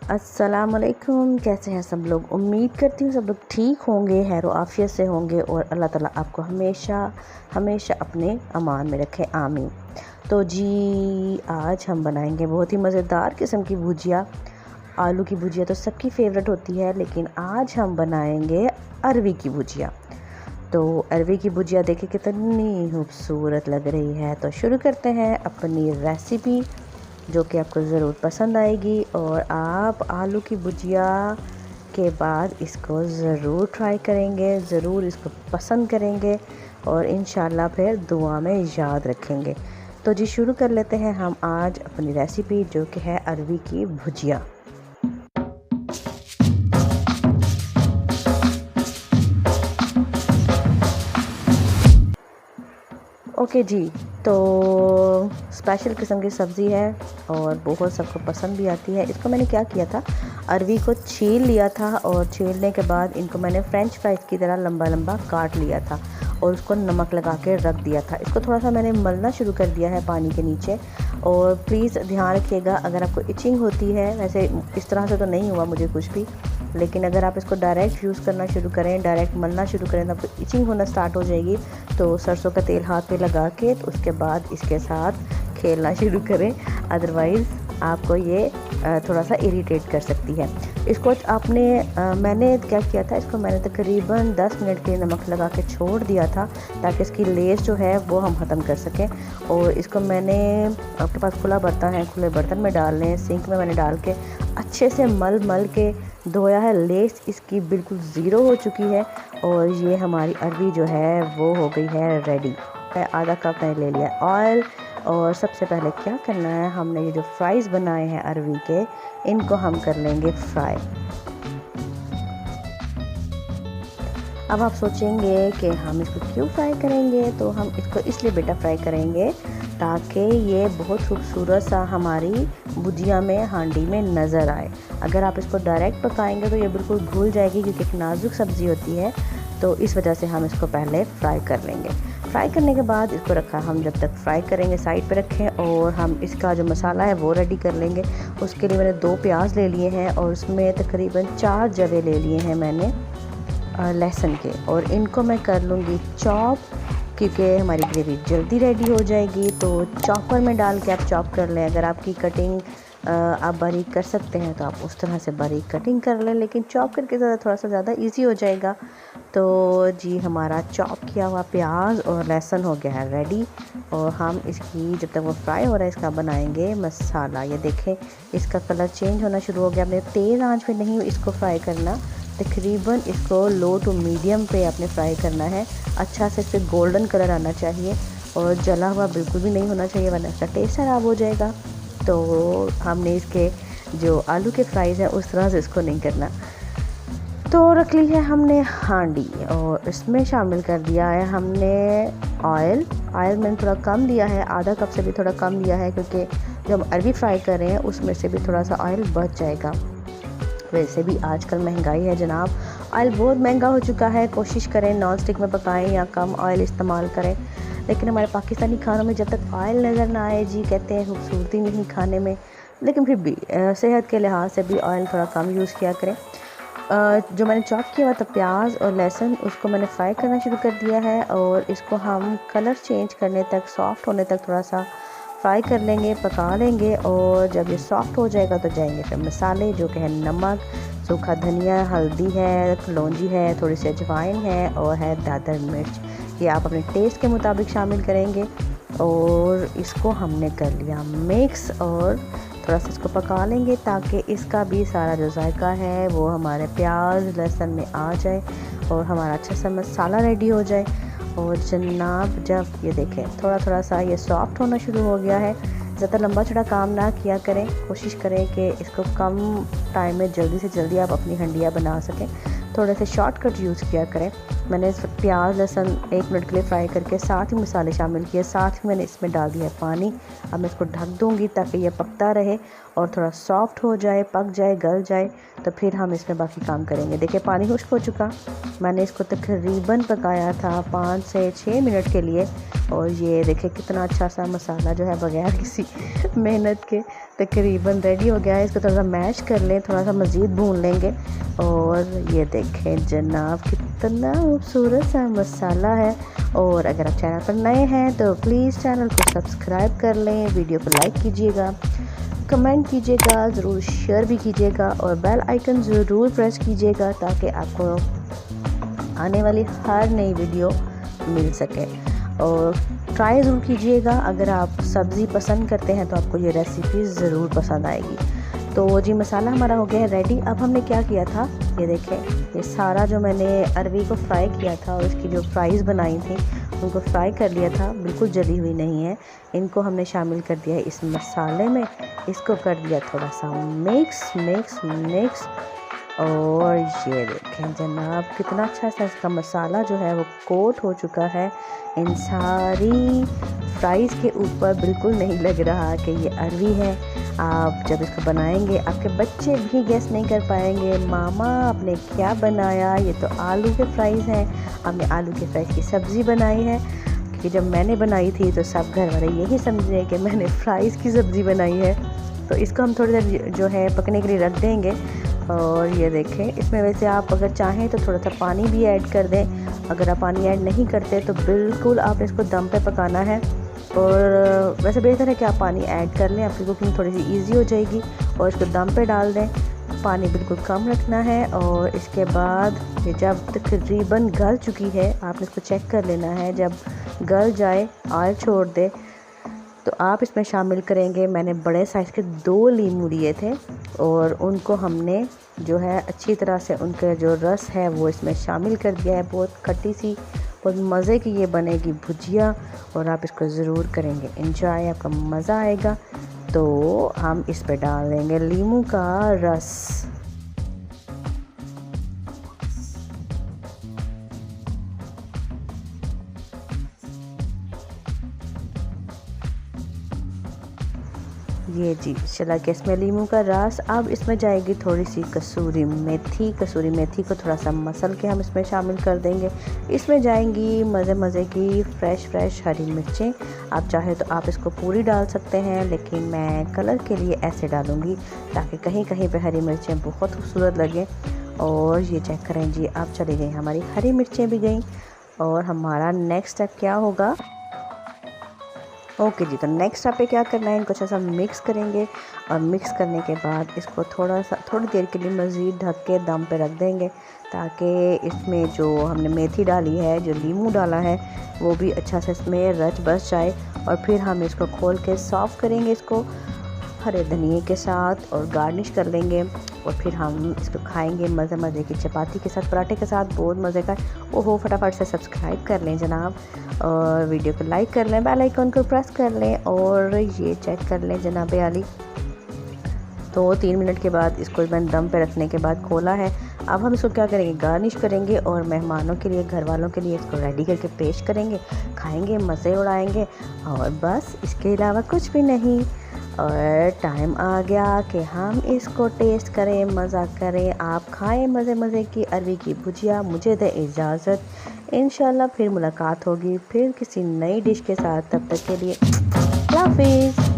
अस्सलामुअलैकुम। कैसे हैं सब लोग? उम्मीद करती हूँ सब लोग ठीक होंगे, खैर आफियत से होंगे और अल्लाह ताला आपको हमेशा हमेशा अपने अमान में रखे, आमीन। तो जी आज हम बनाएंगे बहुत ही मज़ेदार किस्म की भुजिया। आलू की भुजिया तो सबकी फेवरेट होती है, लेकिन आज हम बनाएंगे अरवी की भुजिया। तो अरवी की भुजिया देखिए कितनी खूबसूरत लग रही है। तो शुरू करते हैं अपनी रेसिपी, जो कि आपको ज़रूर पसंद आएगी और आप आलू की भुजिया के बाद इसको ज़रूर ट्राई करेंगे, ज़रूर इसको पसंद करेंगे और इंशाल्लाह फिर दुआ में याद रखेंगे। तो जी शुरू कर लेते हैं हम आज अपनी रेसिपी, जो कि है अरवी की भुजिया। ओके जी, तो स्पेशल किस्म की सब्ज़ी है और बहुत सबको पसंद भी आती है। इसको मैंने क्या किया था, अरवी को छील लिया था और छीलने के बाद इनको मैंने फ्रेंच फ्राइज़ की तरह लंबा लंबा काट लिया था और उसको नमक लगा के रख दिया था। इसको थोड़ा सा मैंने मलना शुरू कर दिया है पानी के नीचे। और प्लीज़ ध्यान रखिएगा, अगर आपको इचिंग होती है, वैसे इस तरह से तो नहीं हुआ मुझे कुछ भी, लेकिन अगर आप इसको डायरेक्ट यूज़ करना शुरू करें, डायरेक्ट मलना शुरू करें, तो आपको इचिंग होना स्टार्ट हो जाएगी। तो सरसों का तेल हाथ पे लगा के तो उसके बाद इसके साथ खेलना शुरू करें, अदरवाइज़ आपको ये थोड़ा सा इरिटेट कर सकती है। इसको आपने मैंने क्या किया था, इसको मैंने तकरीबन 10 मिनट के नमक लगा के छोड़ दिया था, ताकि इसकी लेस जो है वो हम ख़त्म कर सकें। और इसको मैंने, आपके पास खुला बर्तन है, खुले बर्तन में डाल लें, सिंक में मैंने डाल के अच्छे से मल के धोया है। लेस इसकी बिल्कुल ज़ीरो हो चुकी है और ये हमारी अरवी जो है वो हो गई है रेडी। आधा कप मैंने ले लिया ऑयल। और सबसे पहले क्या करना है, हमने ये जो फ्राइज़ बनाए हैं अरवी के, इनको हम कर लेंगे फ्राई। अब आप सोचेंगे कि हम इसको क्यों फ्राई करेंगे, तो हम इसको इसलिए बेटा फ्राई करेंगे ताकि ये बहुत खूबसूरत सा हमारी भुजिया में, हांडी में नज़र आए। अगर आप इसको डायरेक्ट पकाएंगे तो ये बिल्कुल घुल जाएगी, क्योंकि एक नाजुक सब्ज़ी होती है। तो इस वजह से हम इसको पहले फ्राई कर लेंगे। फ्राई करने के बाद इसको रखा, हम जब तक फ्राई करेंगे साइड पे रखें और हम इसका जो मसाला है वो रेडी कर लेंगे। उसके लिए मैंने 2 प्याज ले लिए हैं और उसमें तकरीबन 4 जवे ले लिए हैं मैंने लहसुन के, और इनको मैं कर लूँगी चॉप, क्योंकि हमारी ग्रेवी जल्दी रेडी हो जाएगी। तो चॉपर में डाल के आप चॉप कर लें। अगर आपकी कटिंग आप बारीक कर सकते हैं तो आप उस तरह से बारीक कटिंग कर लें, लेकिन चॉप करके थोड़ा सा ज़्यादा इजी हो जाएगा। तो जी हमारा चॉप किया हुआ प्याज और लहसुन हो गया है रेडी। और हम इसकी, जब तक वो फ्राई हो रहा है, इसका बनाएंगे मसाला। ये देखें इसका कलर चेंज होना शुरू हो गया। आपने तेज़ आंच पे नहीं इसको फ्राई करना, तकरीबन इसको लो टू मीडियम पे आपने फ्राई करना है। अच्छा से इस पर गोल्डन कलर आना चाहिए और जला हुआ बिल्कुल भी नहीं होना चाहिए, वरना इसका टेस्ट ख़राब हो जाएगा। तो हमने इसके जो आलू के फ्राइज़ हैं उस तरह से इसको नहीं करना। तो रख ली है हमने हांडी और इसमें शामिल कर दिया है हमने ऑयल। ऑयल मैंने थोड़ा कम दिया है, आधा कप से भी थोड़ा कम दिया है, क्योंकि जब हम अरवी फ्राई कर रहे हैं उसमें से भी थोड़ा सा ऑयल बच जाएगा। वैसे भी आजकल महंगाई है जनाब, ऑयल बहुत महंगा हो चुका है। कोशिश करें नॉन स्टिक में पकाएं या कम ऑयल इस्तेमाल करें, लेकिन हमारे पाकिस्तानी खानों में जब तक ऑयल नज़र ना आए, जी कहते हैं खूबसूरती नहीं खाने में, लेकिन फिर भी सेहत के लिहाज से भी ऑयल थोड़ा कम यूज़ किया करें। जो मैंने चॉप किया हुआ था प्याज और लहसुन, उसको मैंने फ्राई करना शुरू कर दिया है और इसको हम कलर चेंज करने तक, सॉफ्ट होने तक थोड़ा सा फ्राई कर लेंगे, पका लेंगे। और जब ये सॉफ्ट हो जाएगा तो जाएंगे फिर मसाले, जो कि है नमक, सूखा धनिया, हल्दी है, कलौंजी है, थोड़ी सी अजवाइन है और है दादर मिर्च। ये आप अपने टेस्ट के मुताबिक शामिल करेंगे। और इसको हमने कर लिया मिक्स और थोड़ा सा इसको पका लेंगे, ताकि इसका भी सारा जो जायका है वो हमारे प्याज लहसुन में आ जाए और हमारा अच्छा सा मसाला रेडी हो जाए। और जनाब जब ये देखें थोड़ा सा ये सॉफ्ट होना शुरू हो गया है, ज़्यादा लंबा चौड़ा काम ना किया करें, कोशिश करें कि इसको कम टाइम में जल्दी से जल्दी आप अपनी हंडिया बना सकें। थोड़े से शॉर्टकट यूज़ किया करें। मैंने प्याज लहसुन 1 मिनट के लिए फ्राई करके साथ ही मसाले शामिल किए, साथ ही मैंने इसमें डाल दिया पानी। अब मैं इसको ढक दूँगी ताकि ये पकता रहे और थोड़ा सॉफ्ट हो जाए, पक जाए, गल जाए, तो फिर हम इसमें बाकी काम करेंगे। देखिए पानी खुश्क हो चुका। मैंने इसको तकरीबन पकाया था 5 से 6 मिनट के लिए और ये देखिए कितना अच्छा सा मसाला जो है बगैर किसी मेहनत के तकरीबन रेडी हो गया है। इसको थोड़ा सा मैश कर लें, थोड़ा सा मज़ीद भून लेंगे और ये देखें जनाब कितना खूबसूरत सा मसाला है। और अगर आप चैनल पर नए हैं तो प्लीज़ चैनल को सब्सक्राइब कर लें, वीडियो को लाइक कीजिएगा, कमेंट कीजिएगा, ज़रूर शेयर भी कीजिएगा और बेल आइकन ज़रूर प्रेस कीजिएगा ताकि आपको आने वाली हर नई वीडियो मिल सके। और ट्राई ज़रूर कीजिएगा, अगर आप सब्ज़ी पसंद करते हैं तो आपको ये रेसिपी ज़रूर पसंद आएगी। तो जी मसाला हमारा हो गया है रेडी। अब हमने क्या किया था, ये देखें, ये सारा जो मैंने अरवी को फ्राई किया था और इसकी जो फ्राइज़ बनाई थी उनको फ्राई कर लिया था, बिल्कुल जली हुई नहीं है। इनको हमने शामिल कर दिया है इस मसाले में, इसको कर दिया थोड़ा सा मिक्स और ये देखें जनाब कितना अच्छा सा इसका मसाला जो है वो कोट हो चुका है इन सारी फ्राइज़ के ऊपर। बिल्कुल नहीं लग रहा कि ये अरवी है। आप जब इसको बनाएंगे आपके बच्चे भी गेस नहीं कर पाएंगे, मामा आपने क्या बनाया, ये तो आलू के फ्राइज़ हैं। हमने आलू के फ्राइज़ की सब्ज़ी बनाई है, क्योंकि जब मैंने बनाई थी तो सब घर वाले यही समझे कि मैंने फ्राइज़ की सब्ज़ी बनाई है। तो इसको हम थोड़ी देर जो है पकने के लिए रख देंगे। और ये देखें, इसमें वैसे आप अगर चाहें तो थोड़ा सा पानी भी ऐड कर दें। अगर आप पानी ऐड नहीं करते तो बिल्कुल आप इसको दम पे पकाना है। और वैसे बेहतर है कि आप पानी ऐड कर लें, आपकी कुकिंग थोड़ी सी इजी हो जाएगी। और इसको दम पे डाल दें, पानी बिल्कुल कम रखना है। और इसके बाद ये जब तकरीबन गल चुकी है आपने इसको चेक कर लेना है। जब गल जाए, ऑयल छोड़ दे, तो आप इसमें शामिल करेंगे, मैंने बड़े साइज़ के 2 लीमू लिए थे और उनको हमने जो है अच्छी तरह से उनका जो रस है वो इसमें शामिल कर दिया है। बहुत खट्टी सी, बहुत मज़े की ये बनेगी भुजिया और आप इसको ज़रूर करेंगे एंजॉय, आपका मज़ा आएगा। तो हम इस पे डाल देंगे लीमू का रस। ये जी चला के इसमें लीमू का रस। अब इसमें जाएगी थोड़ी सी कसूरी मेथी को थोड़ा सा मसल के हम इसमें शामिल कर देंगे। इसमें जाएंगी मज़े की फ्रेश हरी मिर्चें। आप चाहे तो आप इसको पूरी डाल सकते हैं, लेकिन मैं कलर के लिए ऐसे डालूँगी ताकि कहीं कहीं पे हरी मिर्चें बहुत खूबसूरत लगें। और ये चेक करें जी, अब चली गई हमारी हरी मिर्चें भी गई। और हमारा नेक्स्ट स्टेप क्या होगा, ओके जी, तो नेक्स्ट स्टेप पे क्या करना है, इनको अच्छा सा मिक्स करेंगे। और मिक्स करने के बाद इसको थोड़ी देर के लिए मज़ीद ढक के दम पे रख देंगे ताकि इसमें जो हमने मेथी डाली है, जो लीमू डाला है, वो भी अच्छा से इसमें रच बस जाए। और फिर हम इसको खोल के सर्व करेंगे इसको हरे धनिए के साथ और गार्निश कर लेंगे। और फिर हम इसको खाएंगे मज़े की चपाती के साथ, पराठे के साथ, बहुत मज़े का। ओहो, फटाफट से सब्सक्राइब कर लें जनाब और वीडियो को लाइक कर लें, बेल आइकन को प्रेस कर लें और ये चेक कर लें जनाब आली। तो 3 मिनट के बाद इसको मैंने दम पे रखने के बाद खोला है। अब हम इसको क्या करेंगे, गार्निश करेंगे और मेहमानों के लिए, घर वालों के लिए इसको रेडी करके पेश करेंगे, खाएंगे, मज़े उड़ाएंगे और बस, इसके अलावा कुछ भी नहीं। और टाइम आ गया कि हम इसको टेस्ट करें, मज़ा करें, आप खाएं मज़े की अरवी की भुजिया। मुझे दे इजाज़त, इंशाल्लाह फिर मुलाकात होगी फिर किसी नई डिश के साथ। तब तक के लिए अल्लाह हाफ़िज़।